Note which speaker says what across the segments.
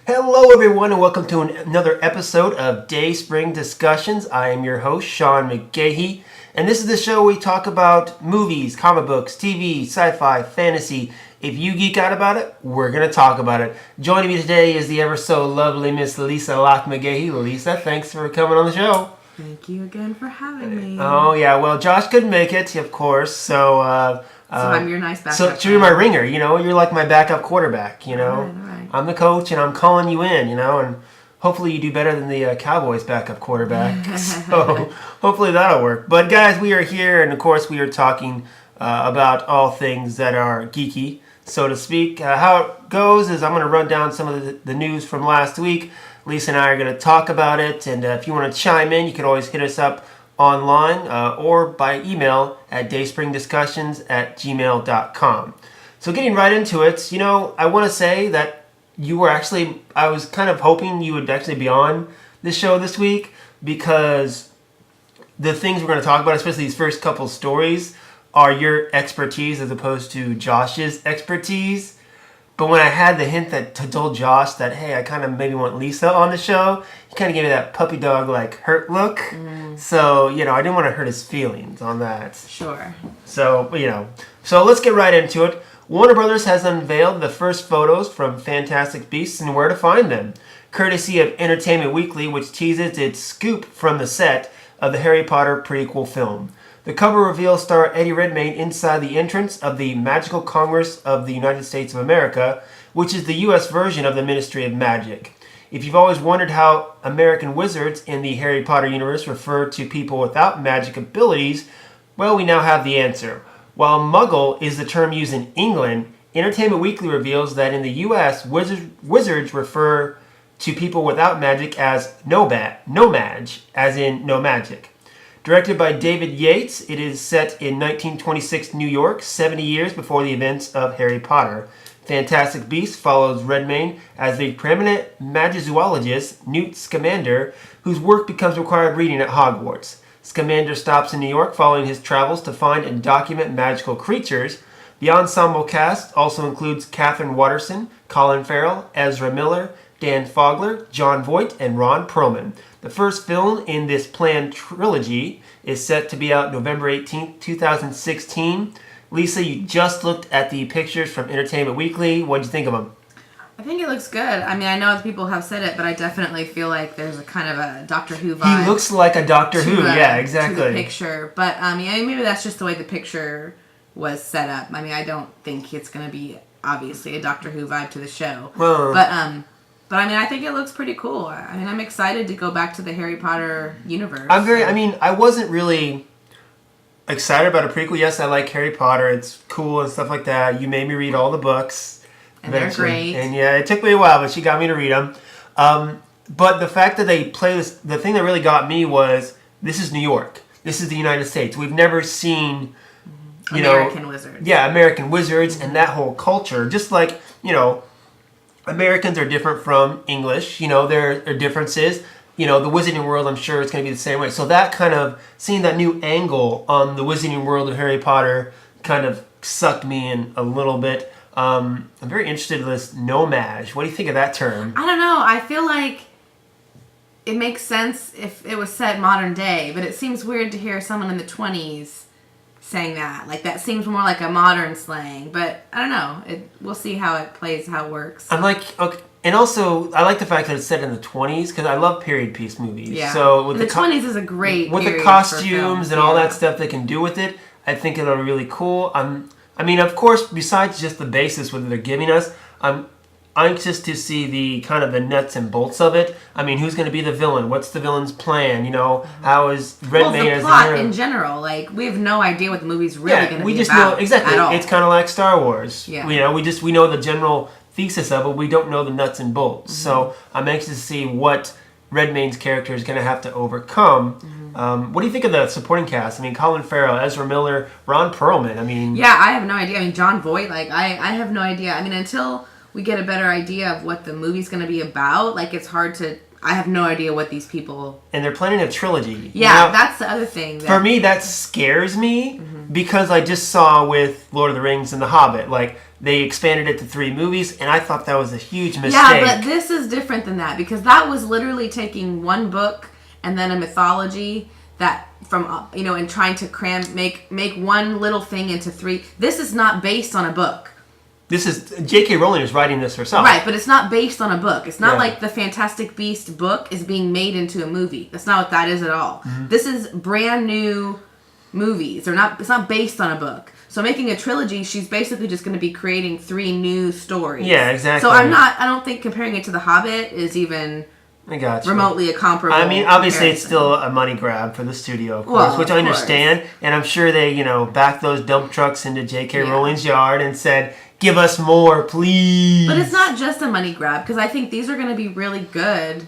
Speaker 1: Hello, everyone, and welcome to another episode of Dayspring Discussions. I am your host, Sean McGahee, and this is the show where we talk about movies, comic books, TV, sci-fi, fantasy. If you geek out about it, we're going to talk about it. Joining me today is the ever so lovely Miss Lisa Locke McGahee. Lisa, thanks for coming on the show.
Speaker 2: Thank you again for having me.
Speaker 1: Oh, yeah, well, Josh couldn't make it, of course, so
Speaker 2: I'm your nice backup.
Speaker 1: So you're my ringer, you're like my backup quarterback,
Speaker 2: All right.
Speaker 1: I'm the coach and I'm calling you in, and hopefully you do better than the Cowboys backup quarterback. So hopefully that'll work. But guys, we are here, and of course we are talking about all things that are geeky, so to speak. How it goes is I'm going to run down some of the news from last week. Lisa and I are going to talk about it, and if you want to chime in, you can always hit us up online or by email at dayspringdiscussions@gmail.com. So getting right into it, I want to say that I was kind of hoping you would actually be on this show this week, because the things we're going to talk about, especially these first couple stories, are your expertise as opposed to Josh's expertise. But when I had the hint that told Josh that, hey, I kind of maybe want Lisa on the show, he kind of gave me that puppy dog hurt look. So, I didn't want to hurt his feelings on that.
Speaker 2: Sure.
Speaker 1: So let's get right into it. Warner Brothers has unveiled the first photos from Fantastic Beasts and where to find them, courtesy of Entertainment Weekly, which teases its scoop from the set of the Harry Potter prequel film. The cover reveals star Eddie Redmayne inside the entrance of the Magical Congress of the United States of America, which is the U.S. version of the Ministry of Magic. If you've always wondered how American wizards in the Harry Potter universe refer to people without magic abilities, well, we now have the answer. While Muggle is the term used in England, Entertainment Weekly reveals that in the U.S., wizards refer to people without magic as no-mage, as in no magic. Directed by David Yates, it is set in 1926 New York, 70 years before the events of Harry Potter. Fantastic Beasts follows Redmayne as the preeminent magizoologist Newt Scamander, whose work becomes required reading at Hogwarts. Scamander stops in New York following his travels to find and document magical creatures. The ensemble cast also includes Catherine Watterson, Colin Farrell, Ezra Miller, Dan Fogler, Jon Voight, and Ron Perlman. The first film in this planned trilogy is set to be out November 18th, 2016. Lisa, you just looked at the pictures from Entertainment Weekly. What did you think of them?
Speaker 2: I think it looks good. I mean, I know people have said it, but I definitely feel like there's a kind of a Doctor Who vibe.
Speaker 1: He looks like a Doctor Who, yeah, exactly.
Speaker 2: To the picture. But, maybe that's just the way the picture was set up. I mean, I don't think it's going to be, obviously, a Doctor Who vibe to the show. But I think it looks pretty cool. I mean, I'm excited to go back to the Harry Potter universe.
Speaker 1: I wasn't really excited about a prequel. Yes, I like Harry Potter. It's cool and stuff like that. You made me read all the books.
Speaker 2: And they're great.
Speaker 1: And yeah, it took me a while, but she got me to read them. But the fact that they play this, the thing that really got me was, this is New York. This is the United States. We've never seen,
Speaker 2: American wizards.
Speaker 1: Yeah, American wizards and that whole culture. Just like, Americans are different from English. There are differences. The wizarding world, I'm sure it's going to be the same way. So that kind of, seeing that new angle on the wizarding world of Harry Potter kind of sucked me in a little bit. I'm very interested in this no-mage. What do you think of that term?
Speaker 2: I don't know. I feel like it makes sense if it was set modern day, but it seems weird to hear someone in the 20s saying that. Like, that seems more like a modern slang, but I don't know. We'll see how it plays, how it works.
Speaker 1: I'm like, okay. And also, I like the fact that it's set in the 20s, because I love period piece movies.
Speaker 2: Yeah.
Speaker 1: So with
Speaker 2: the 20s is a great
Speaker 1: with
Speaker 2: period
Speaker 1: the costumes
Speaker 2: for
Speaker 1: and all that stuff they can do with it. I think it'll be really cool. Of course, besides just the basis what they're giving us, I'm anxious to see the kind of the nuts and bolts of it. Who's going to be the villain? What's the villain's plan? How is Redmayne as
Speaker 2: the plot in general? Like, we have no idea what the movie's really going to be about. We just know
Speaker 1: exactly.
Speaker 2: At all.
Speaker 1: It's kind of like Star Wars.
Speaker 2: Yeah.
Speaker 1: We know the general thesis of it. We don't know the nuts and bolts. Mm-hmm. So I'm anxious to see what Redmayne's character is going to have to overcome. Mm-hmm. What do you think of the supporting cast? Colin Farrell, Ezra Miller, Ron Perlman.
Speaker 2: Yeah, I have no idea. Jon Voight. I have no idea. Until we get a better idea of what the movie's going to be about, it's hard to. I have no idea what these people.
Speaker 1: And they're planning a trilogy.
Speaker 2: Yeah, that's the other thing.
Speaker 1: For me, that scares me because I just saw with Lord of the Rings and The Hobbit, they expanded it to 3 movies, and I thought that was a huge mistake.
Speaker 2: Yeah, but this is different than that, because that was literally taking one book and then a mythology that from and trying to make one little thing into 3. This is not based on a book.
Speaker 1: This is J.K. Rowling is writing this herself.
Speaker 2: Right, but it's not based on a book. It's not like the Fantastic Beasts book is being made into a movie. That's not what that is at all. Mm-hmm. This is brand new movies. It's not based on a book. So making a trilogy, she's basically just going to be creating 3 new stories.
Speaker 1: Yeah, exactly.
Speaker 2: So I don't think comparing it to The Hobbit is even remotely a comparable
Speaker 1: obviously
Speaker 2: comparison.
Speaker 1: It's still a money grab for the studio, of course, which I understand. And I'm sure they, backed those dump trucks into J.K. Rowling's yard and said, give us more, please.
Speaker 2: But it's not just a money grab, because I think these are going to be really good.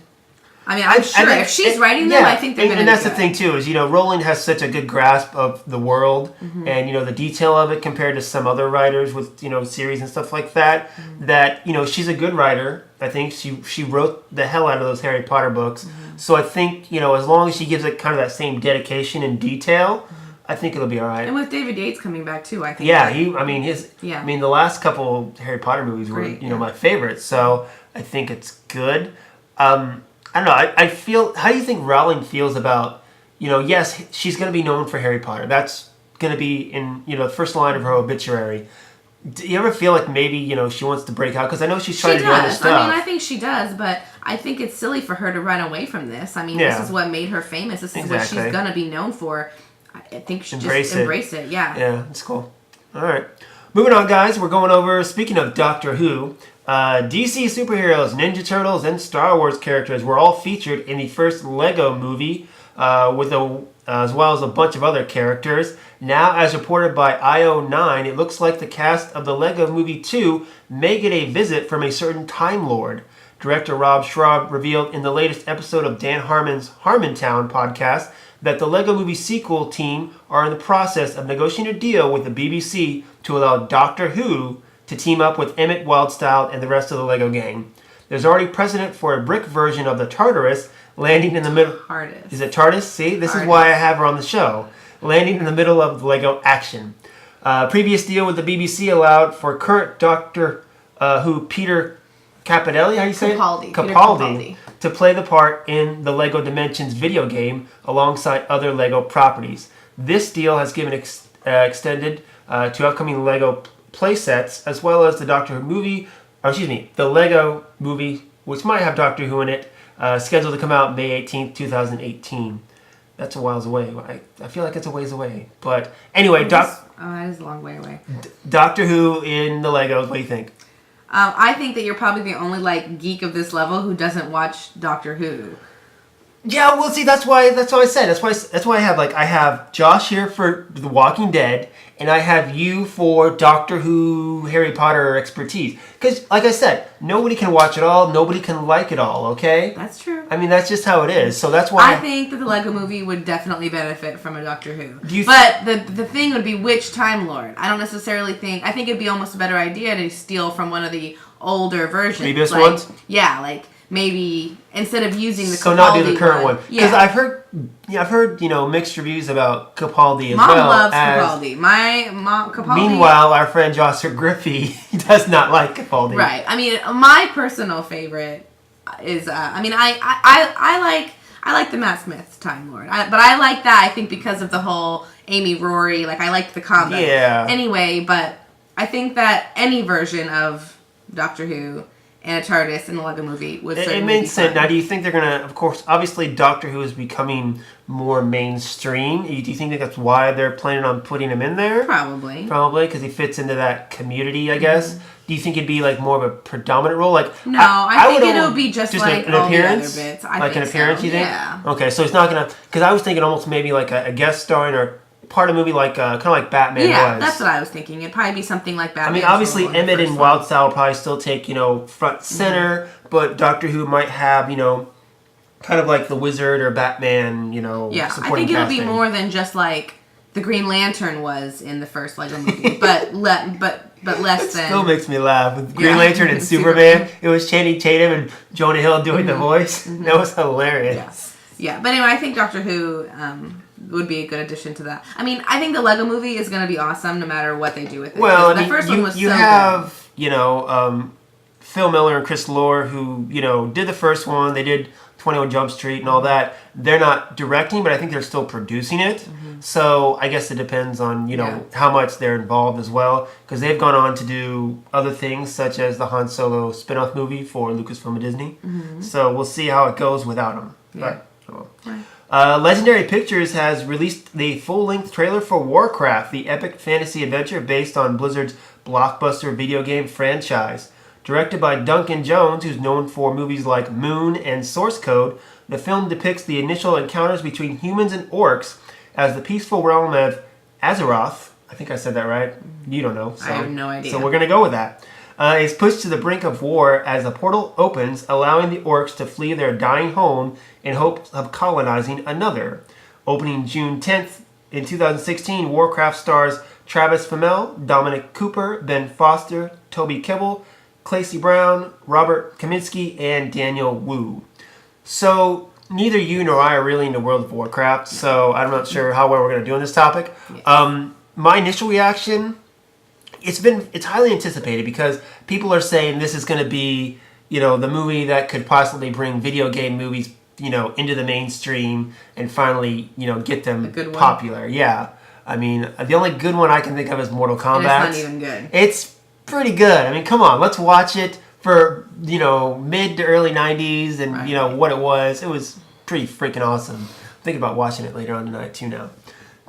Speaker 2: I mean, I'm sure if she's writing them, I think they're going to be good. And that's
Speaker 1: the thing, too, is, Rowling has such a good grasp of the world and, the detail of it compared to some other writers with, series and stuff like that, that, she's a good writer. I think she wrote the hell out of those Harry Potter books. So I think, as long as she gives it kind of that same dedication and detail, I think it'll be all right.
Speaker 2: And with David Yates coming back too, I think.
Speaker 1: Yeah, the last couple Harry Potter movies were, my favorites. So I think it's good. I don't know. I feel. How do you think Rowling feels about? Yes, she's going to be known for Harry Potter. That's going to be in the first line of her obituary. Do you ever feel like maybe she wants to break out? Because I know she's trying to do other stuff.
Speaker 2: I think she does, but I think it's silly for her to run away from this. This is what made her famous. This is what she's going to be known for. I think she just embrace it. Yeah.
Speaker 1: Yeah, that's cool. All right. Moving on, guys. We're going over, speaking of Doctor Who, DC superheroes, Ninja Turtles, and Star Wars characters were all featured in the first Lego movie, as well as a bunch of other characters. Now, as reported by IO9, it looks like the cast of the Lego Movie 2 may get a visit from a certain Time Lord. Director Rob Schrab revealed in the latest episode of Dan Harmon's Harmontown podcast that the Lego Movie sequel team are in the process of negotiating a deal with the BBC to allow Doctor Who to team up with Emmett Wildstyle and the rest of the Lego gang. There's already precedent for a brick version of the TARDIS landing in the middle.
Speaker 2: TARDIS.
Speaker 1: Is it TARDIS? See, this is why I have her on the show. Landing in the middle of the Lego action. Previous deal with the BBC allowed for current Doctor Who Peter Capaldi, how do you say
Speaker 2: Capaldi.
Speaker 1: it? Capaldi. To play the part in the LEGO Dimensions video game alongside other LEGO properties. This deal has given extended to upcoming LEGO playsets, as well as the the LEGO movie, which might have Doctor Who in it, scheduled to come out May 18th, 2018. That's a whiles away. I feel like it's a ways away. But anyway,
Speaker 2: that is a long way away.
Speaker 1: Doctor Who in the Legos, what do you think?
Speaker 2: I think that you're probably the only geek of this level who doesn't watch Doctor Who.
Speaker 1: Yeah, well, see, that's why I said that's why I have Josh here for The Walking Dead, and I have you for Doctor Who, Harry Potter expertise. Because, like I said, nobody can watch it all, nobody can like it all. Okay,
Speaker 2: that's true.
Speaker 1: That's just how it is. So that's why
Speaker 2: I think that the Lego Movie would definitely benefit from a Doctor Who. But the thing would be which Time Lord. I don't necessarily think. I think it'd be almost a better idea to steal from one of the older versions.
Speaker 1: Previous ones.
Speaker 2: Yeah, maybe instead of using the
Speaker 1: Capaldi not do the current one. Because I've heard mixed reviews about Capaldi as
Speaker 2: Mom
Speaker 1: well.
Speaker 2: Mom loves Capaldi. My mom Capaldi.
Speaker 1: Meanwhile, our friend Joshua Griffey does not like Capaldi.
Speaker 2: Right. My personal favorite is I like the Matt Smith Time Lord. But I like that I think because of the whole Amy Rory. I liked the combo.
Speaker 1: Yeah.
Speaker 2: Anyway, but I think that any version of Doctor Who and a TARDIS in the Lego Movie would certainly
Speaker 1: it makes sense. Now, do you think they're going to, of course, obviously Doctor Who is becoming more mainstream. Do you think that's why they're planning on putting him in there?
Speaker 2: Probably.
Speaker 1: Probably, because he fits into that community, I guess. Mm-hmm. Do you think it'd be more of a predominant role?
Speaker 2: No, I think it'll be just like
Speaker 1: an
Speaker 2: all
Speaker 1: appearance?
Speaker 2: The other bits.
Speaker 1: An appearance,
Speaker 2: so.
Speaker 1: You think?
Speaker 2: Yeah.
Speaker 1: Okay, so it's not going to, because I was thinking almost maybe a guest starring or part of the movie kind of like Batman was.
Speaker 2: Yeah, that's what I was thinking. It'd probably be something like Batman.
Speaker 1: Obviously Emmett and Wildstyle will probably still take, front center, but Doctor Who might have, kind of like the Wizard or Batman,
Speaker 2: Yeah,
Speaker 1: supporting
Speaker 2: I think it'll be
Speaker 1: casting.
Speaker 2: more than just like the Green Lantern was in the first Lego movie, but less than.
Speaker 1: Still makes me laugh with Green Lantern and Superman. It was Channing Tatum and Jonah Hill doing the voice. Mm-hmm. That was hilarious.
Speaker 2: Yeah, but anyway, I think Doctor Who would be a good addition to that. I mean, I think the Lego Movie is going to be awesome no matter what they do with it.
Speaker 1: Well,
Speaker 2: the first one was
Speaker 1: you
Speaker 2: so
Speaker 1: have,
Speaker 2: good.
Speaker 1: Phil Miller and Chris Lore, who, did the first one. They did 21 Jump Street and all that. They're not directing, but I think they're still producing it. Mm-hmm. So I guess it depends on, how much they're involved as well. Because they've gone on to do other things, such as the Han Solo spin-off movie for Lucasfilm and Disney. Mm-hmm. So we'll see how it goes without them.
Speaker 2: Yeah.
Speaker 1: Legendary Pictures has released the full-length trailer for Warcraft, the epic fantasy adventure based on Blizzard's blockbuster video game franchise. Directed by Duncan Jones, who's known for movies like Moon and Source Code, the film depicts the initial encounters between humans and orcs as the peaceful realm of Azeroth, I think I said that right, you don't know. So,
Speaker 2: I have no idea.
Speaker 1: So we're going to go with that. Is pushed to the brink of war as a portal opens, allowing the orcs to flee their dying home in hopes of colonizing another. Opening June 10th in 2016, Warcraft stars Travis Fimmel, Dominic Cooper, Ben Foster, Toby Kebbell, Clancy Brown, Robert Kaminsky, and Daniel Wu. So neither you nor I are really into World of Warcraft, so I'm not sure how well we're going to do on this topic. Yeah. My initial reaction, it's highly anticipated because people are saying this is going to be, the movie that could possibly bring video game movies, into the mainstream and finally, get them popular. Yeah. I mean, the only good one I can think of is Mortal Kombat.
Speaker 2: And it's not even good.
Speaker 1: It's pretty good. I mean, come on, let's watch it for, mid to early 90s and,
Speaker 2: right.
Speaker 1: What it was. It was pretty freaking awesome. I'm thinking about watching it later on tonight, too, now.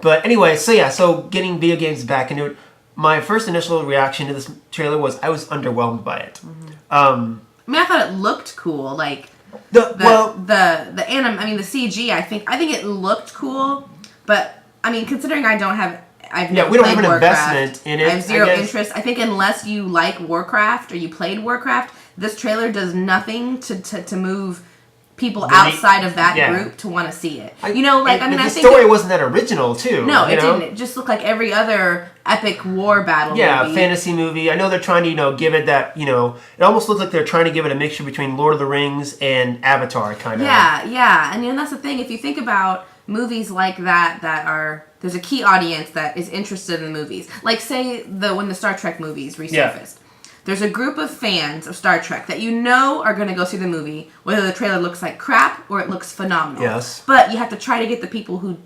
Speaker 1: But anyway, so getting video games back into it, my first initial reaction to this trailer was I was underwhelmed by it.
Speaker 2: Mm-hmm. I thought it looked cool. Like, the CG, I think it looked cool, but, considering I don't have... we don't have an investment in it. I have zero interest. I think unless you like Warcraft or you played Warcraft, this trailer does nothing to move people outside of that group to want to see it. I think the
Speaker 1: story wasn't that original too.
Speaker 2: No, it didn't. It just looked like every other epic war battle movie.
Speaker 1: Yeah, fantasy movie. I know they're trying to, give it that, it almost looks like they're trying to give it a mixture between Lord of the Rings and Avatar, kind of.
Speaker 2: Yeah. And that's the thing. If you think about movies like that are... There's a key audience that is interested in the movies. Like, say, when the Star Trek movies resurfaced. Yeah. There's a group of fans of Star Trek that are going to go see the movie, whether the trailer looks like crap or it looks phenomenal.
Speaker 1: Yes.
Speaker 2: But you have to try to get the people who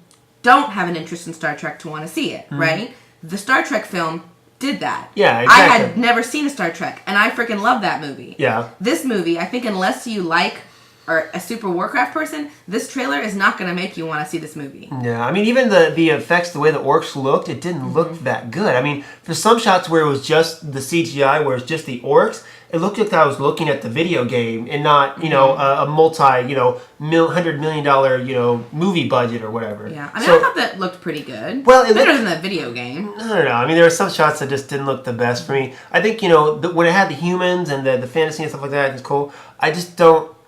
Speaker 2: don't have an interest in Star Trek to want to see it, right? The Star Trek film did that.
Speaker 1: Yeah, exactly.
Speaker 2: I had never seen a Star Trek, and I freaking love that movie.
Speaker 1: Yeah.
Speaker 2: This movie, I think unless you like... or a super Warcraft person, this trailer is not going to make you want to see this movie.
Speaker 1: Yeah, even the effects, the way the orcs looked, it didn't look that good. For some shots where it was just the CGI, where it's just the orcs, it looked like I was looking at the video game and not, a multi, $100 million, movie budget or whatever.
Speaker 2: Yeah, I thought that looked pretty good.
Speaker 1: Well,
Speaker 2: better than the video game.
Speaker 1: I don't know. There were some shots that just didn't look the best for me. I think, when it had the humans and the fantasy and stuff like that, it's cool. I'm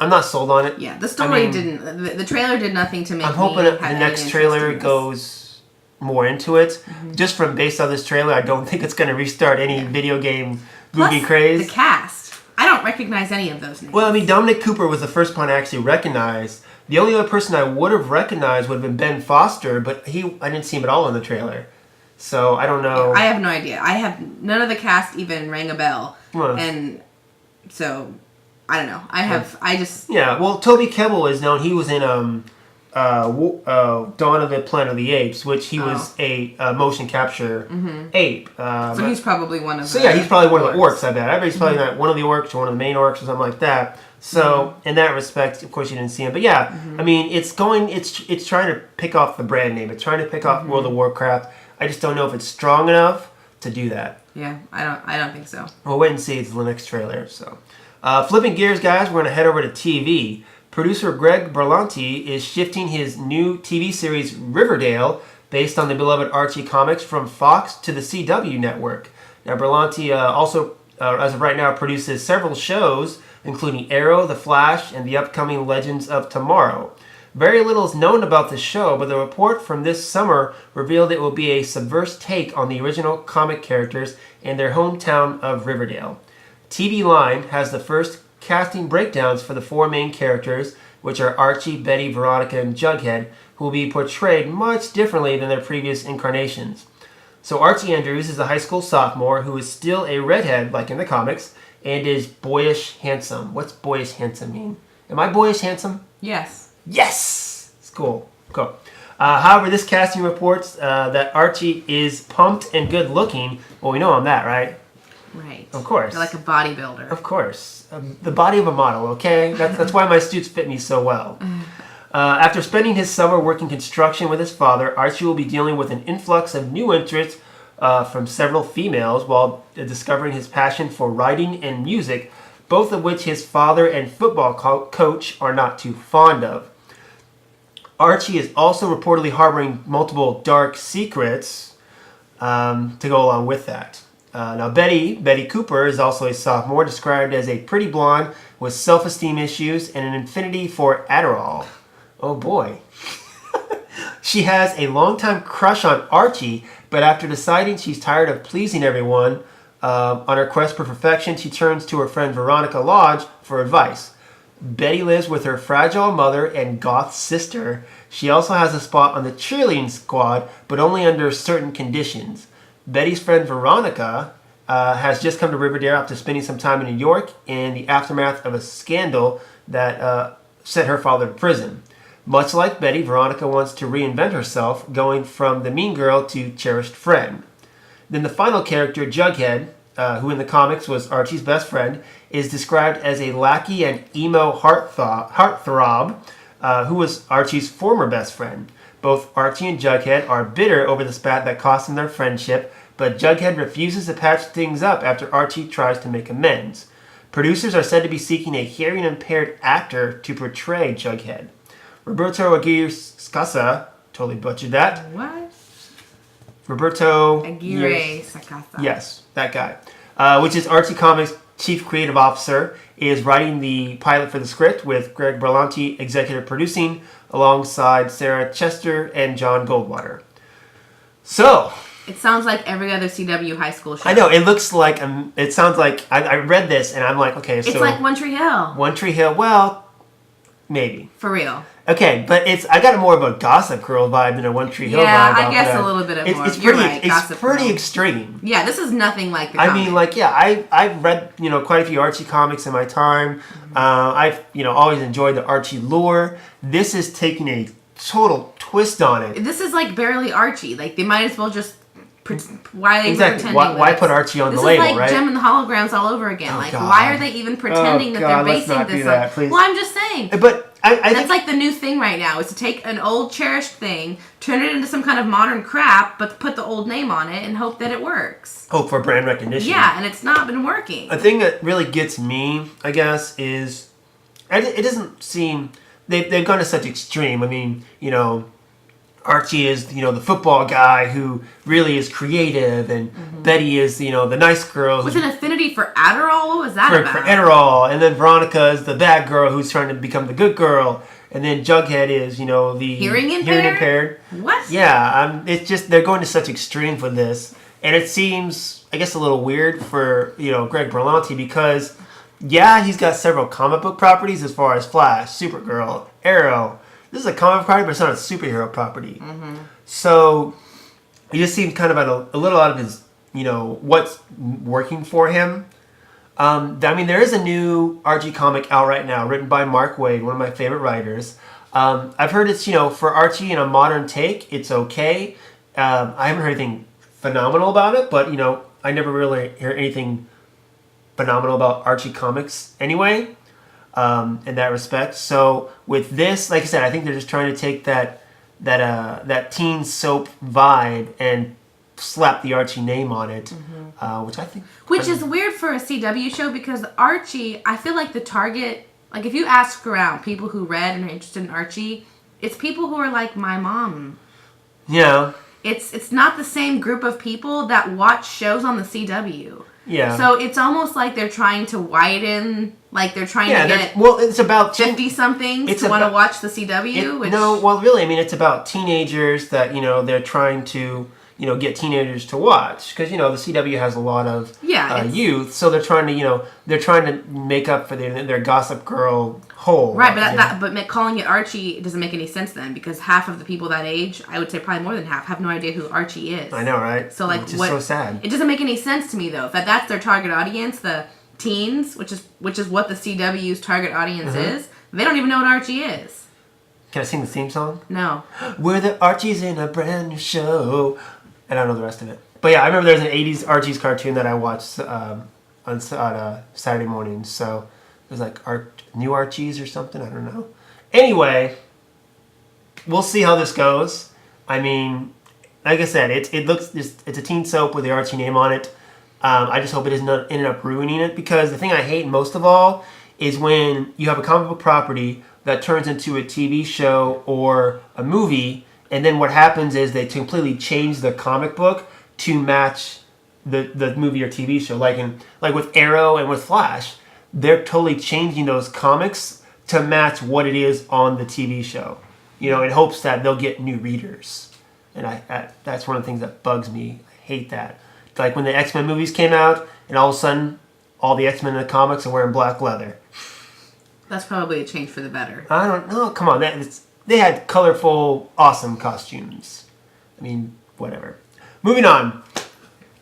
Speaker 1: not sold on it.
Speaker 2: Yeah, the story didn't. The trailer did nothing to make me.
Speaker 1: I'm hoping the next trailer goes more into it. Mm-hmm. Just from based on this trailer, I don't think it's going to restart any video game movie craze.
Speaker 2: The cast, I don't recognize any of those names.
Speaker 1: Well, Dominic Cooper was the first one I actually recognized. The only other person I would have recognized would have been Ben Foster, but I didn't see him at all in the trailer. So I don't know.
Speaker 2: I have no idea. None of the cast even rang a bell, and so. I don't know. Yeah, well, Toby Kebbell is known. He was in Dawn of the Planet of the Apes, which he was a motion capture ape. So he's probably one of
Speaker 1: the he's probably one of the orcs, I bet. I bet he's probably not one of the orcs or one of the main orcs or something like that. So, in that respect, of course, you didn't see him. But yeah, it's trying to pick off the brand name. It's trying to pick off World of Warcraft. I just don't know if it's strong enough to do that.
Speaker 2: Yeah, I don't think so.
Speaker 1: We'll wait and see. It's the next trailer, so... flipping gears, guys, we're going to head over to TV. Producer Greg Berlanti is shifting his new TV series Riverdale, based on the beloved Archie comics, from Fox to the CW network. Now, Berlanti also, as of right now, produces several shows, including Arrow, The Flash, and the upcoming Legends of Tomorrow. Very little is known about the show, but the report from this summer revealed it will be a subversive take on the original comic characters and their hometown of Riverdale. TV Line has the first casting breakdowns for the four main characters, which are Archie, Betty, Veronica, and Jughead, who will be portrayed much differently than their previous incarnations. So Archie Andrews is a high school sophomore who is still a redhead, like in the comics, and is boyish handsome. What's boyish handsome mean? Am I boyish handsome?
Speaker 2: Yes.
Speaker 1: Yes! It's cool. Cool. However, this casting reports that Archie is pumped and good looking. Well, we know I'm that, right?
Speaker 2: Right.
Speaker 1: Of course.
Speaker 2: You're like a bodybuilder.
Speaker 1: Of course. The body of a model, okay? That's why my suits fit me so well. After spending his summer working construction with his father, Archie will be dealing with an influx of new interests from several females while discovering his passion for writing and music, both of which his father and football coach are not too fond of. Archie is also reportedly harboring multiple dark secrets to go along with that. Now, Betty Cooper is also a sophomore, described as a pretty blonde with self-esteem issues and an affinity for Adderall. Oh boy. She has a longtime crush on Archie, but after deciding she's tired of pleasing everyone on her quest for perfection, she turns to her friend Veronica Lodge for advice. Betty lives with her fragile mother and goth sister. She also has a spot on the cheerleading squad, but only under certain conditions. Betty's friend Veronica has just come to Riverdale after spending some time in New York in the aftermath of a scandal that sent her father to prison. Much like Betty, Veronica wants to reinvent herself, going from the mean girl to cherished friend. Then the final character, Jughead, who in the comics was Archie's best friend, is described as a lackey and emo heartthrob who was Archie's former best friend. Both Archie and Jughead are bitter over the spat that cost them their friendship, but Jughead refuses to patch things up after Archie tries to make amends. Producers are said to be seeking a hearing-impaired actor to portray Jughead. Roberto Aguirre-Sacasa, totally butchered that.
Speaker 2: What?
Speaker 1: Roberto
Speaker 2: Aguirre-Sacasa.
Speaker 1: Yes, that guy. Which is Archie Comics' chief creative officer, is writing the pilot for the script with Greg Berlanti executive producing alongside Sarah Chester and John Goldwater. So...
Speaker 2: It sounds like every other CW high school show.
Speaker 1: I know, it looks like... it sounds like... I read this and I'm like, okay, so...
Speaker 2: It's like One Tree Hill.
Speaker 1: One Tree Hill, well, maybe.
Speaker 2: For real.
Speaker 1: Okay, but I got more of a Gossip Girl vibe than a One Tree Hill vibe.
Speaker 2: Yeah, I guess a little bit of more.
Speaker 1: You're right, it's pretty extreme.
Speaker 2: Yeah, this is nothing like the comic.
Speaker 1: I mean, like, yeah, I've read, quite a few Archie comics in my time. Mm-hmm. I've, always enjoyed the Archie lore. This is taking a total twist on it.
Speaker 2: This is like barely Archie. Like, they might as well just... Why are they
Speaker 1: pretending? Why put Archie on the
Speaker 2: This
Speaker 1: label,
Speaker 2: is like
Speaker 1: right?
Speaker 2: Gem and the Holograms all over again.
Speaker 1: Oh, God.
Speaker 2: Why are they even pretending that they're basing this on?
Speaker 1: Please.
Speaker 2: Well, I'm just saying.
Speaker 1: But I
Speaker 2: that's like the new thing right now, is to take an old cherished thing, turn it into some kind of modern crap, but put the old name on it and hope that it works.
Speaker 1: Hope for brand recognition.
Speaker 2: Yeah, and it's not been working.
Speaker 1: A thing that really gets me, I guess, is it doesn't seem they've gone to such extreme. I mean, Archie is, the football guy who really is creative, and Betty is, the nice girl.
Speaker 2: With an affinity for Adderall? What was that about?
Speaker 1: For Adderall. And then Veronica is the bad girl who's trying to become the good girl. And then Jughead is, the...
Speaker 2: Hearing impaired? What?
Speaker 1: Yeah, it's just, they're going to such extremes with this. And it seems, I guess, a little weird for, Greg Berlanti, because, yeah, he's got several comic book properties as far as Flash, Supergirl, Arrow... This is a comic property, but it's not a superhero property. Mm-hmm. So, it just seems kind of a little out of his, what's working for him. There is a new Archie comic out right now, written by Mark Waid, one of my favorite writers. I've heard it's, for Archie in a modern take, it's okay. I haven't heard anything phenomenal about it, but, I never really hear anything phenomenal about Archie comics anyway. In that respect. So with this, like I said, I think they're just trying to take that teen soap vibe and slap the Archie name on it, which I think...
Speaker 2: Which is weird for a CW show, because Archie, I feel like the target... Like, if you ask around people who read and are interested in Archie, it's people who are like my mom.
Speaker 1: Yeah.
Speaker 2: It's not the same group of people that watch shows on the CW.
Speaker 1: Yeah.
Speaker 2: So it's almost like they're trying to widen... Like, they're trying to get...
Speaker 1: Well, it's about...
Speaker 2: 50-somethings to want to watch the CW?
Speaker 1: No, well, really, it's about teenagers that, they're trying to, get teenagers to watch, because the CW has a lot of youth, so they're trying to make up for their Gossip Girl hole.
Speaker 2: Right, but calling it Archie doesn't make any sense then, because half of the people that age, I would say probably more than half, have no idea who Archie is.
Speaker 1: I know, right?
Speaker 2: So like,
Speaker 1: which is so sad.
Speaker 2: It doesn't make any sense to me though. If that's their target audience, the teens, which is what the CW's target audience is. They don't even know what Archie is.
Speaker 1: Can I sing the theme song?
Speaker 2: No.
Speaker 1: We're the Archies in a brand new show. I don't know the rest of it. But yeah, I remember there's an 80s Archie's cartoon that I watched on Saturday mornings. So it was like New Archies or something. I don't know. Anyway, we'll see how this goes. I mean, like I said, it's a teen soap with the Archie name on it. I just hope it doesn't end up ruining it, because the thing I hate most of all is when you have a comic book property that turns into a TV show or a movie, and then what happens is they completely change the comic book to match the movie or TV show. Like with Arrow and with Flash, they're totally changing those comics to match what it is on the TV show. In hopes that they'll get new readers. And that's one of the things that bugs me. I hate that. Like when the X-Men movies came out, and all of a sudden, all the X-Men in the comics are wearing black leather.
Speaker 2: That's probably a change for the better.
Speaker 1: I don't know. Come on. They had colorful, awesome costumes. I mean, whatever. Moving on.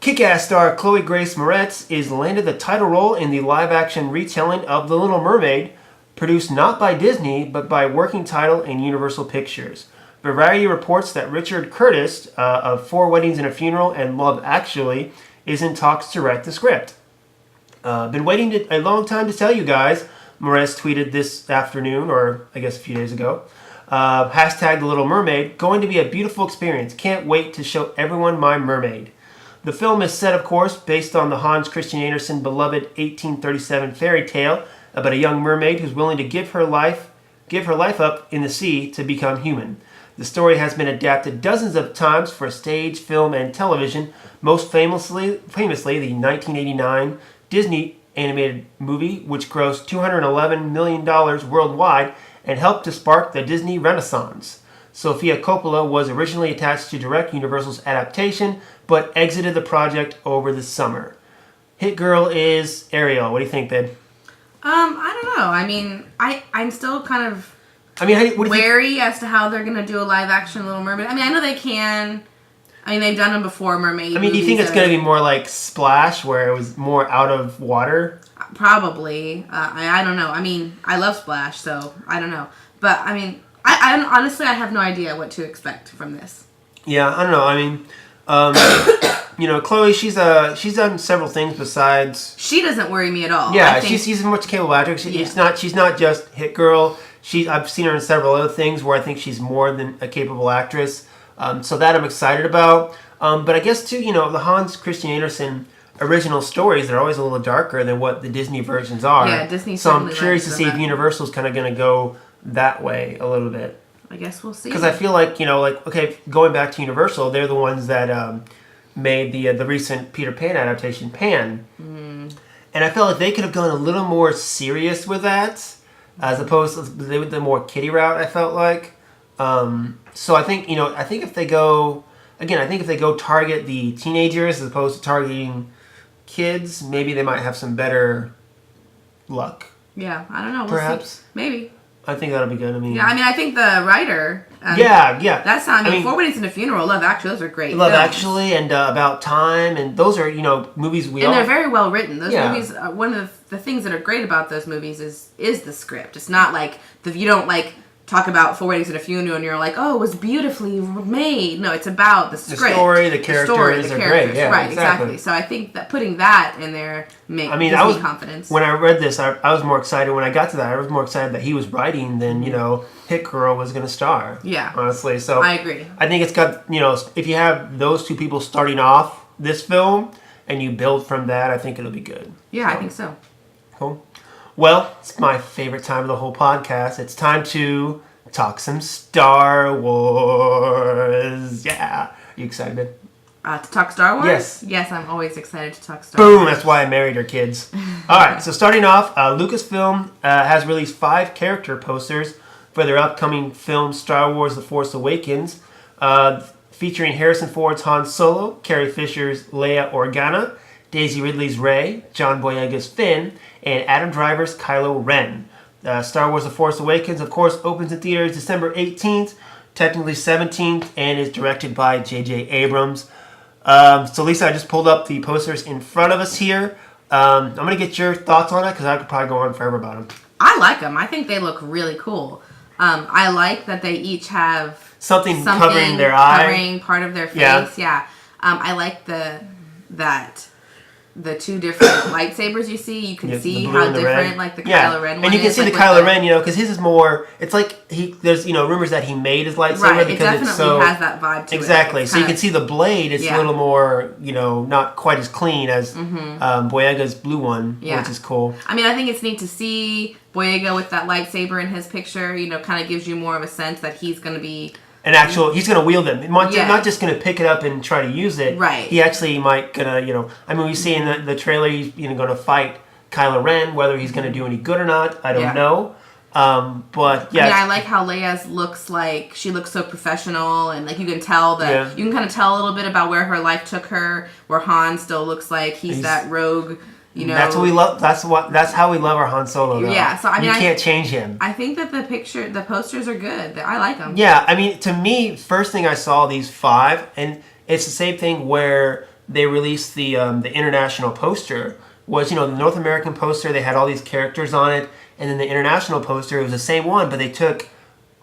Speaker 1: Kick-Ass star Chloe Grace Moretz is landed the title role in the live-action retelling of The Little Mermaid, produced not by Disney, but by Working Title and Universal Pictures. Variety reports that Richard Curtis of Four Weddings and a Funeral and Love Actually is in talks to write the script. Been waiting a long time to tell you guys, Moretz tweeted this afternoon, or I guess a few days ago. Hashtag The Little Mermaid, going to be a beautiful experience. Can't wait to show everyone my mermaid. The film is set, of course, based on the Hans Christian Andersen beloved 1837 fairy tale about a young mermaid who's willing to give her life up in the sea to become human. The story has been adapted dozens of times for stage, film, and television, most famously the 1989 Disney animated movie, which grossed $211 million worldwide and helped to spark the Disney Renaissance. Sofia Coppola was originally attached to direct Universal's adaptation, but exited the project over the summer. Hit girl is Ariel. What do you think, babe?
Speaker 2: I don't know. I mean, I'm still kind of
Speaker 1: what
Speaker 2: wary as to how they're going to do a live-action Little Mermaid. I mean, I know they can. I mean, they've done them before, mermaid
Speaker 1: do you think it's going to be more like Splash, where it was more out of water?
Speaker 2: Probably. I don't know. I mean, I love Splash, so I don't know. But, I mean, I honestly, I have no idea what to expect from this.
Speaker 1: Yeah, I don't know. I mean, Chloe, she's done several things besides...
Speaker 2: She doesn't worry me at all.
Speaker 1: Yeah, she's a much capable actress. She's not just Hit Girl. I've seen her in several other things where I think she's more than a capable actress. So that I'm excited about. But I guess, too, the Hans Christian Andersen original stories, they're always a little darker than what the Disney versions are.
Speaker 2: Yeah, Disney.
Speaker 1: So I'm curious to see if Universal's kind of going to go that way a little bit.
Speaker 2: I guess we'll see.
Speaker 1: Because I feel like, okay, going back to Universal, they're the ones that made the recent Peter Pan adaptation, Pan. Mm. And I felt like they could have gone a little more serious with that, as opposed to the more kiddie route, I felt like. So I think if they go target the teenagers as opposed to targeting kids, maybe they might have some better luck.
Speaker 2: Yeah, I don't know.
Speaker 1: Perhaps.
Speaker 2: See. Maybe.
Speaker 1: I think that'll be good.
Speaker 2: I think the writer.
Speaker 1: Yeah.
Speaker 2: That's not. Four Weddings and a Funeral, Love Actually, those are great.
Speaker 1: Love
Speaker 2: films.
Speaker 1: Actually, and About Time, and those are movies
Speaker 2: they're very well written. Those movies. One of the things that are great about those movies is the script. It's not like you don't like talk about Four Weddings and a Funeral and you're like, oh, it was beautifully made. No, it's about the script.
Speaker 1: The story, the characters are great. Yeah,
Speaker 2: right, exactly. So I think that putting that in there gives me confidence.
Speaker 1: When I read this, I was more excited. When I got to that, I was more excited that he was writing than, Hit Girl was going to star.
Speaker 2: Yeah.
Speaker 1: Honestly. So
Speaker 2: I agree.
Speaker 1: I think it's got, if you have those two people starting off this film and you build from that, I think it'll be good.
Speaker 2: Yeah, I think so.
Speaker 1: Cool. Well, it's my favorite time of the whole podcast. It's time to talk some Star Wars. Yeah. Are you excited?
Speaker 2: To talk Star Wars?
Speaker 1: Yes.
Speaker 2: Yes, I'm always excited to talk Star Wars.
Speaker 1: Boom, that's why I married her, kids. All right, so starting off, Lucasfilm has released 5 character posters for their upcoming film Star Wars The Force Awakens. featuring Harrison Ford's Han Solo, Carrie Fisher's Leia Organa, Daisy Ridley's Rey, John Boyega's Finn, and Adam Driver's Kylo Ren. Star Wars The Force Awakens, of course, opens in theaters December 18th, technically 17th, and is directed by J.J. Abrams. So Lisa, I just pulled up the posters in front of us here. I'm going to get your thoughts on it because I could probably go on forever about them.
Speaker 2: I like them. I think they look really cool. I like that they each have
Speaker 1: something covering their eye.
Speaker 2: Covering part of their face, yeah. I like the two different lightsabers you see. You can see how different, like the Kylo Ren one is.
Speaker 1: And you can see the Kylo Ren, because his is more, it's like, there's, rumors that he made his lightsaber because it's so...
Speaker 2: It definitely has that vibe to it.
Speaker 1: Exactly. So you can see the blade, it's a little more, not quite as clean as Boyega's blue one, which is cool.
Speaker 2: I mean, I think it's neat to see Boyega with that lightsaber in his picture, kind of gives you more of a sense that he's going to be...
Speaker 1: he's going to wield it. Not just going to pick it up and try to use it.
Speaker 2: Right.
Speaker 1: He actually might we see in the trailer he's going to fight Kylo Ren. Whether he's going to do any good or not, I don't know. But yeah.
Speaker 2: I like how Leia's looks like. She looks so professional, and you can tell that you can kind of tell a little bit about where her life took her. Where Han still looks like he's that rogue.
Speaker 1: That's what we love. That's how we love our Han Solo. Though.
Speaker 2: Yeah, so
Speaker 1: you can't change him.
Speaker 2: I think that the posters are good. I like them.
Speaker 1: Yeah, to me, first thing I saw these 5, and it's the same thing where they released the international poster. Was the North American poster? They had all these characters on it, and then the international poster, it was the same one, but they took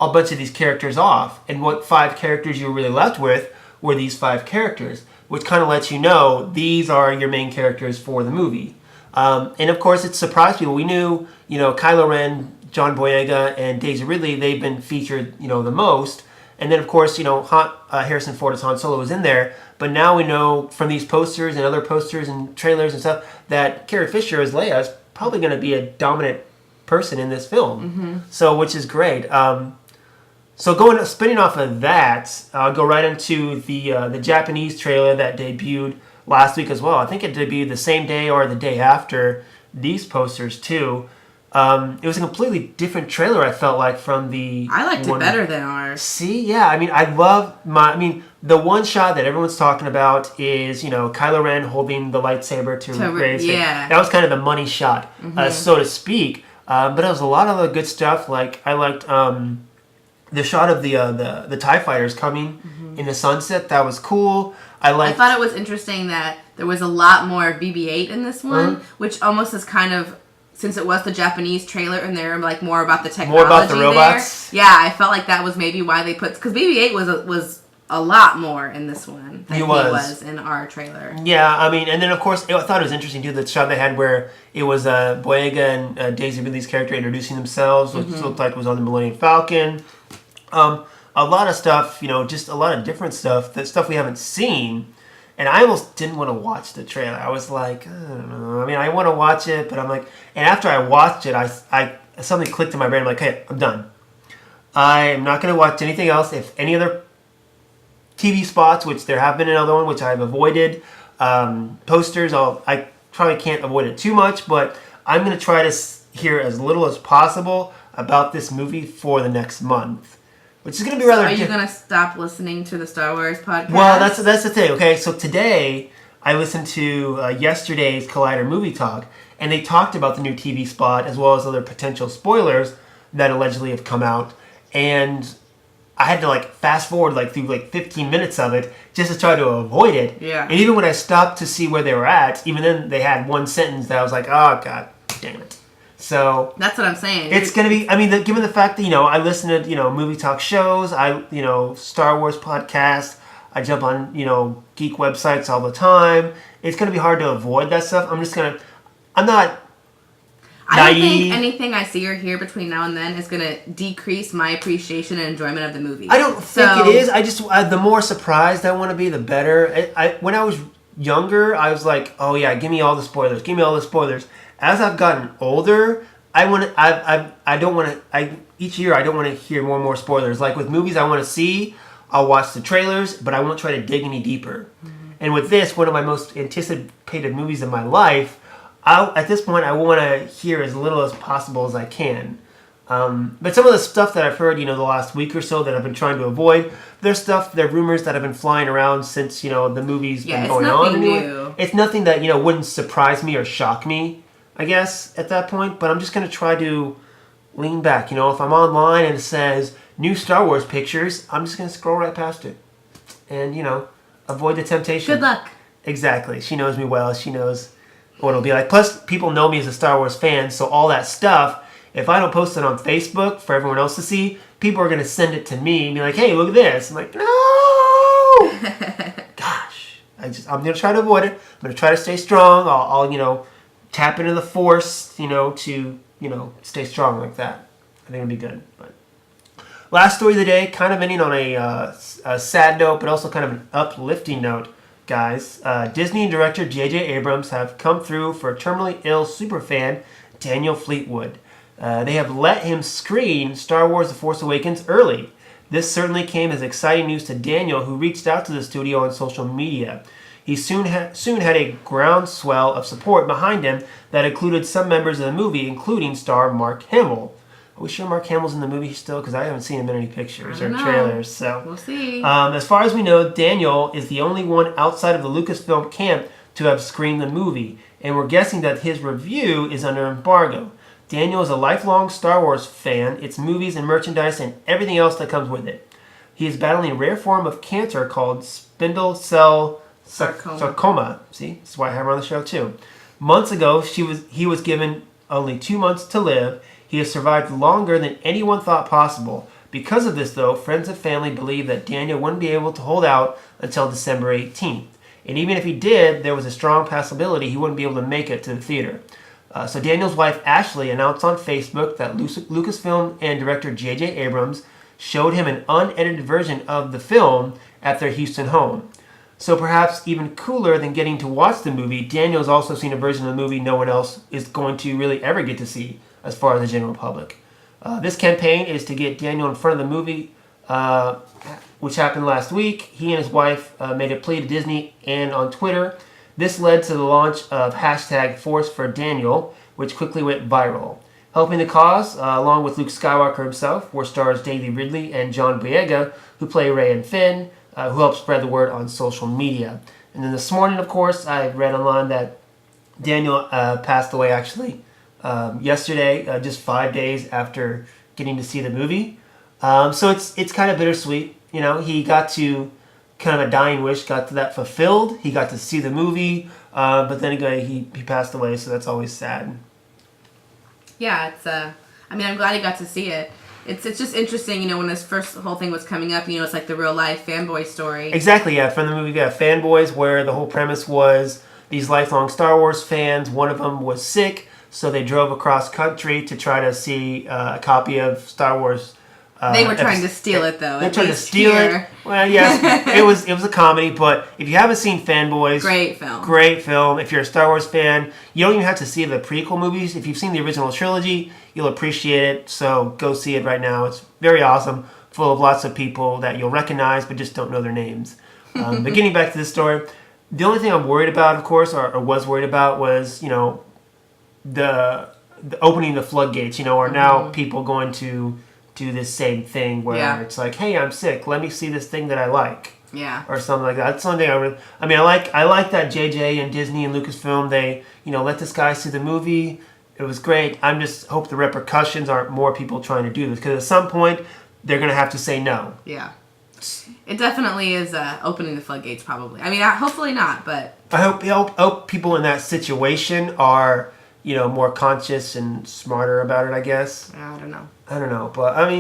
Speaker 1: a bunch of these characters off, and what 5 characters you were really left with were these 5 characters, which kind of lets you know these are your main characters for the movie. And of course, it surprised people. We knew, Kylo Ren, John Boyega, and Daisy Ridley, they've been featured, the most. And then, of course, Harrison Ford as Han Solo was in there. But now we know from these posters and other posters and trailers and stuff that Carrie Fisher as Leia is probably going to be a dominant person in this film. Mm-hmm. So, which is great. So spinning off of that, I'll go right into the Japanese trailer that debuted last week as well. I think it debuted the same day or the day after these posters too. It was a completely different trailer, I felt like, from the...
Speaker 2: I liked it better than ours.
Speaker 1: See? Yeah, I love the one shot that everyone's talking about is, Kylo Ren holding the lightsaber to raise it.
Speaker 2: Yeah.
Speaker 1: That was kind of the money shot, so to speak. But it was a lot of the good stuff. Like, I liked the shot of the TIE fighters coming in the sunset. That was cool. I
Speaker 2: thought it was interesting that there was a lot more BB-8 in this one, which almost is kind of, since it was the Japanese trailer and they're more about the technology,
Speaker 1: more about the robots.
Speaker 2: There, I felt like that was maybe why they put, because BB-8 was a lot more in this one than he was in our trailer.
Speaker 1: Yeah, and then of course I thought it was interesting too, the shot they had where it was Boyega and Daisy Ridley's character introducing themselves, which looked like it was on the Millennium Falcon. A lot of stuff, just a lot of different stuff, that stuff we haven't seen. And I almost didn't want to watch the trailer. I was like, I don't know. I want to watch it, but I'm like, and after I watched it, I something clicked in my brain. I'm like, hey, I'm done. I am not going to watch anything else. If any other TV spots, which there have been another one, which I've avoided, posters, I probably can't avoid it too much, but I'm going to try to hear as little as possible about this movie for the next month. Which is going to be rather...
Speaker 2: Are you going to stop listening to the Star Wars podcast?
Speaker 1: Well, that's the thing, okay? So today, I listened to yesterday's Collider Movie Talk, and they talked about the new TV spot, as well as other potential spoilers that allegedly have come out. And I had to, fast forward, through, 15 minutes of it, just to try to avoid it.
Speaker 2: Yeah.
Speaker 1: And even when I stopped to see where they were at, even then, they had one sentence that I was like, oh, God damn it. So
Speaker 2: that's what I'm saying.
Speaker 1: It's going to be, given the fact that, I listen to, movie talk shows, Star Wars podcasts, I jump on, geek websites all the time. It's going to be hard to avoid that stuff. I'm not
Speaker 2: I don't think anything I see or hear between now and then is going to decrease my appreciation and enjoyment of the movie.
Speaker 1: I don't think it is. I just, the more surprised I want to be, the better. When I was younger, I was like, oh yeah, give me all the spoilers. Give me all the spoilers. As I've gotten older, each year I don't want to hear more and more spoilers. Like with movies I want to see, I'll watch the trailers, but I won't try to dig any deeper. Mm-hmm. And with this, one of my most anticipated movies in my life, at this point I want to hear as little as possible as I can. But some of the stuff that I've heard, the last week or so that I've been trying to avoid, they're rumors that have been flying around since, the movie's been going on.
Speaker 2: It's nothing new.
Speaker 1: It's nothing that, wouldn't surprise me or shock me, I guess, at that point. But I'm just going to try to lean back. If I'm online and it says new Star Wars pictures, I'm just going to scroll right past it. And, avoid the temptation.
Speaker 2: Good luck.
Speaker 1: Exactly. She knows me well. She knows what it'll be like. Plus, people know me as a Star Wars fan, so all that stuff, if I don't post it on Facebook for everyone else to see, people are going to send it to me and be like, hey, look at this. I'm like, no! Gosh. I'm going to try to avoid it. I'm going to try to stay strong. I'll tap into the Force, to, stay strong like that. I think it'll be good. But last story of the day, kind of ending on a sad note, but also kind of an uplifting note, guys. Disney director J.J. Abrams have come through for terminally ill superfan Daniel Fleetwood. They have let him screen Star Wars The Force Awakens early. This certainly came as exciting news to Daniel, who reached out to the studio on social media. He soon had a groundswell of support behind him that included some members of the movie, including star Mark Hamill. Are we sure Mark Hamill's in the movie still? Because I haven't seen him in any pictures or trailers. So
Speaker 2: we'll see.
Speaker 1: As far as we know, Daniel is the only one outside of the Lucasfilm camp to have screened the movie, and we're guessing that his review is under embargo. Daniel is a lifelong Star Wars fan, its movies and merchandise and everything else that comes with it. He is battling a rare form of cancer called spindle cell sarcoma. See, that's why I have her on the show too. Months ago, he was given only 2 months to live. He has survived longer than anyone thought possible. Because of this, though, friends and family believe that Daniel wouldn't be able to hold out until December 18th. And even if he did, there was a strong possibility he wouldn't be able to make it to the theater. So Daniel's wife, Ashley, announced on Facebook that Lucasfilm and director J.J. Abrams showed him an unedited version of the film at their Houston home. So perhaps even cooler than getting to watch the movie, Daniel's also seen a version of the movie no one else is going to really ever get to see as far as the general public. This campaign is to get Daniel in front of the movie, which happened last week. He and his wife made a plea to Disney and on Twitter. This led to the launch of #ForceForDaniel, which quickly went viral. Helping the cause, along with Luke Skywalker himself, were stars Daisy Ridley and John Boyega, who play Rey and Finn, who helped spread the word on social media. And then this morning, of course, I read online that Daniel passed away actually yesterday, just 5 days after getting to see the movie. So it's kind of bittersweet. He got to kind of a dying wish, got to that fulfilled. He got to see the movie, but then again, he passed away, so that's always sad.
Speaker 2: Yeah, I'm glad he got to see it. It's just interesting, when this first whole thing was coming up, it's like the real life fanboy story.
Speaker 1: Exactly, yeah. From the movie, we got Fanboys, where the whole premise was these lifelong Star Wars fans. One of them was sick, so they drove across country to try to see a copy of Star Wars.
Speaker 2: They were trying to steal it, though.
Speaker 1: They were trying to steal it. Well, yes, it was a comedy, but if you haven't seen Fanboys, great film. If you're a Star Wars fan, you don't even have to see the prequel movies. If you've seen the original trilogy, you'll appreciate it. So go see it right now. It's very awesome, full of lots of people that you'll recognize, but just don't know their names. But getting back to this story, the only thing I'm worried about, of course, or was worried about, was the opening the floodgates. Are now people going to do this same thing where it's like, hey, I'm sick, let me see this thing that I like.
Speaker 2: Yeah.
Speaker 1: Or something like that. That's the only thing I like that JJ and Disney and Lucasfilm, they, let this guy see the movie. It was great. I'm just hope the repercussions aren't more people trying to do this, because at some point they're going to have to say no.
Speaker 2: Yeah. It definitely is opening the floodgates, probably. Hopefully not, but
Speaker 1: I hope people in that situation are, more conscious and smarter about it, I guess.
Speaker 2: I don't know. But,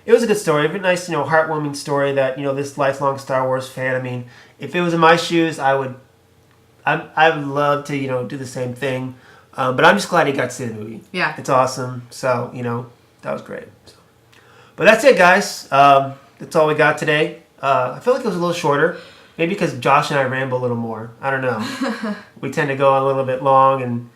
Speaker 1: it was a good story. A nice, heartwarming story that, this lifelong Star Wars fan, if it was in my shoes, I would love to, do the same thing. But I'm just glad he got to see the movie.
Speaker 2: Yeah.
Speaker 1: It's awesome. So, that was great. So. But that's it, guys. That's all we got today. I feel like it was a little shorter. Maybe because Josh and I ramble a little more. I don't know. We tend to go on a little bit long.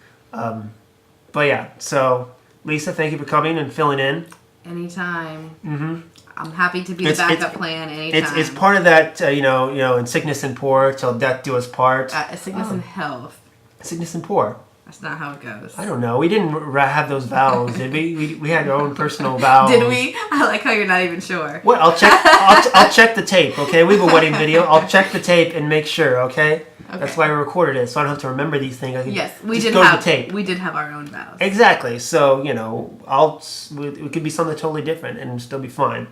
Speaker 1: But yeah, so Lisa, thank you for coming and filling in.
Speaker 2: Anytime. Mm-hmm. I'm happy to be the backup plan anytime.
Speaker 1: It's part of that, in sickness and poor, till death do us part.
Speaker 2: Sickness and health.
Speaker 1: Sickness and poor.
Speaker 2: That's not how it goes.
Speaker 1: I don't know. We didn't have those vows, did we? We had our own personal vows.
Speaker 2: Did we? I like how you're not even sure.
Speaker 1: What? I'll check. I'll check the tape. Okay, we have a wedding video. I'll check the tape and make sure. Okay. That's why we recorded it, so I don't have to remember these things. I can
Speaker 2: we
Speaker 1: just
Speaker 2: did
Speaker 1: go
Speaker 2: have
Speaker 1: to the tape.
Speaker 2: We did have our own vows.
Speaker 1: Exactly. So it could be something totally different and still be fine.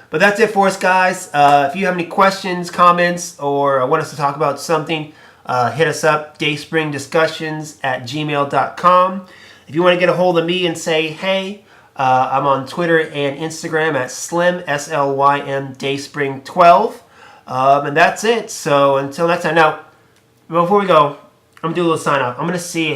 Speaker 1: But that's it for us, guys. If you have any questions, comments, or want us to talk about something, hit us up, dayspringdiscussions@gmail.com. If you want to get a hold of me and say, hey, I'm on Twitter and Instagram at Slim, SLYM, Dayspring12. And that's it. So until next time. Now, before we go, I'm going to do a little sign off. I'm going to see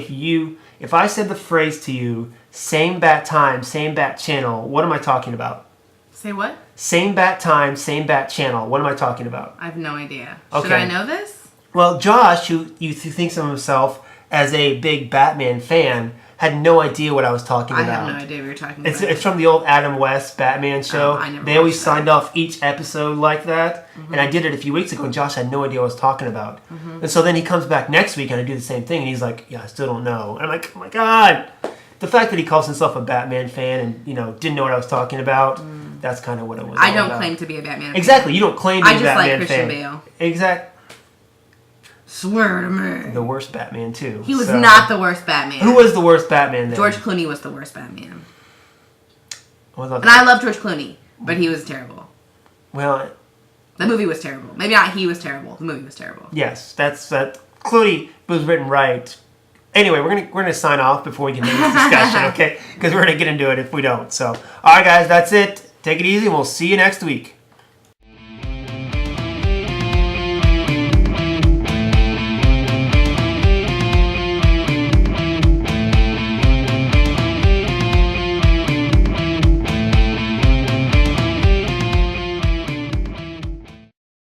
Speaker 1: if I said the phrase to you, same bat time, same bat channel, what am I talking about?
Speaker 2: Say what?
Speaker 1: Same bat time, same bat channel. What am I talking about?
Speaker 2: I have no idea.
Speaker 1: Okay.
Speaker 2: Should I know this?
Speaker 1: Well, Josh, who thinks of himself as a big Batman fan, had no idea what I was talking about.
Speaker 2: I have no idea what you're talking about.
Speaker 1: It's from the old Adam West Batman show.
Speaker 2: I never
Speaker 1: They always
Speaker 2: watched
Speaker 1: signed off each episode like that. Mm-hmm. And I did it a few weeks ago, and Josh had no idea what I was talking about. Mm-hmm. And so then he comes back next week, and I do the same thing, and he's like, yeah, I still don't know. And I'm like, oh my God. The fact that he calls himself a Batman fan and, didn't know what I was talking about, that's kind of what it was
Speaker 2: I don't
Speaker 1: about.
Speaker 2: claim to be a Batman fan.
Speaker 1: Exactly. You don't claim to be a Batman fan.
Speaker 2: I just like Christian Bale.
Speaker 1: Exactly.
Speaker 2: Swear to me.
Speaker 1: The worst Batman, too.
Speaker 2: He was not the worst Batman.
Speaker 1: Who was the worst Batman then?
Speaker 2: George Clooney was the worst Batman.
Speaker 1: And
Speaker 2: I love George Clooney, but he was terrible.
Speaker 1: Well...
Speaker 2: The movie was terrible. Maybe not he was terrible. The movie was terrible.
Speaker 1: Yes, that Clooney was written right. Anyway, we're gonna sign off before we get into this discussion, okay? Because we're gonna get into it if we don't. So, all right, guys, that's it. Take it easy, and we'll see you next week.